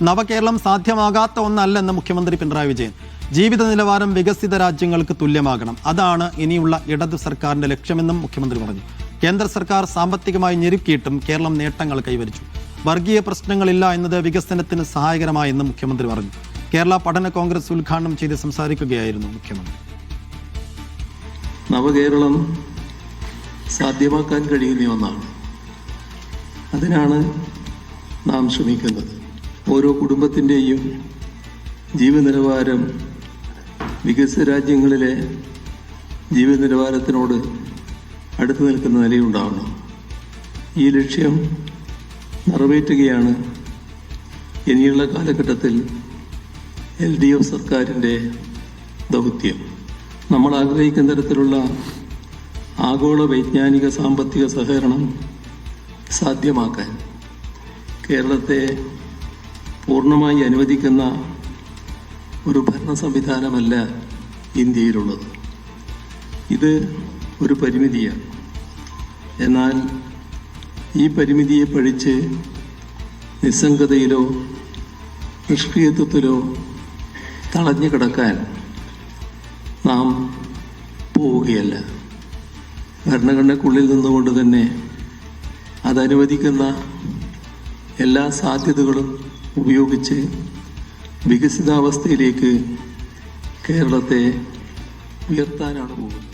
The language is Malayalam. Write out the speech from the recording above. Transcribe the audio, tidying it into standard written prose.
നവകേരളം സാധ്യമാകാത്ത ഒന്നല്ലെന്ന് മുഖ്യമന്ത്രി പിണറായി വിജയൻ. ജീവിത നിലവാരം വികസിത രാജ്യങ്ങൾക്ക് തുല്യമാകണം, അതാണ് ഇനിയുള്ള ഇടതു സർക്കാരിന്റെ ലക്ഷ്യമെന്നും മുഖ്യമന്ത്രി പറഞ്ഞു. കേന്ദ്ര സർക്കാർ സാമ്പത്തികമായി ഞെരുക്കിയിട്ടും കേരളം നേട്ടങ്ങൾ കൈവരിച്ചു. വർഗീയ പ്രശ്നങ്ങളില്ല എന്നത് വികസനത്തിന് സഹായകരമായെന്നും മുഖ്യമന്ത്രി പറഞ്ഞു. കേരള പഠന കോൺഗ്രസ് ഉദ്ഘാടനം ചെയ്ത് സംസാരിക്കുകയായിരുന്നു മുഖ്യമന്ത്രി. നവകേരളം സാധ്യമാക്കാൻ കഴിയുന്ന ഒന്നാണ്. അതിനാണ് നാം ശ്രമിക്കുന്നത്. ഓരോ കുടുംബത്തിൻ്റെയും ജീവിത നിലവാരം വികസിത രാജ്യങ്ങളിലെ ജീവിത നിലവാരത്തിനോട് അടുത്തു നിൽക്കുന്ന നിലയുണ്ടാവണം. ഈ ലക്ഷ്യം നിറവേറ്റുകയാണ് ഇനിയുള്ള കാലഘട്ടത്തിൽ LDF സർക്കാരിൻ്റെ ദൗത്യം. നമ്മൾ ആഗ്രഹിക്കുന്ന തരത്തിലുള്ള ആഗോള വൈജ്ഞാനിക സാമ്പത്തിക സഹകരണം സാധ്യമാക്കാൻ കേരളത്തെ പൂർണ്ണമായി അനുവദിക്കുന്ന ഒരു ഭരണ സംവിധാനമല്ല ഇന്ത്യയിലുള്ളത്. ഇത് ഒരു പരിമിതിയാണ്. എന്നാൽ ഈ പരിമിതിയെ പഴിച്ച് നിസ്സംഗതയിലോ നിഷ്ക്രിയത്വത്തിലോ തളഞ്ഞു കിടക്കാൻ നാം പോവുകയല്ല. ഭരണഘടനയ്ക്കുള്ളിൽ നിന്നുകൊണ്ട് തന്നെ അതനുവദിക്കുന്ന എല്ലാ സാധ്യതകളും ഉപയോഗിച്ച് വികസിതാവസ്ഥയിലേക്ക് കേരളത്തെ ഉയർത്താനാണ് പോകുന്നത്.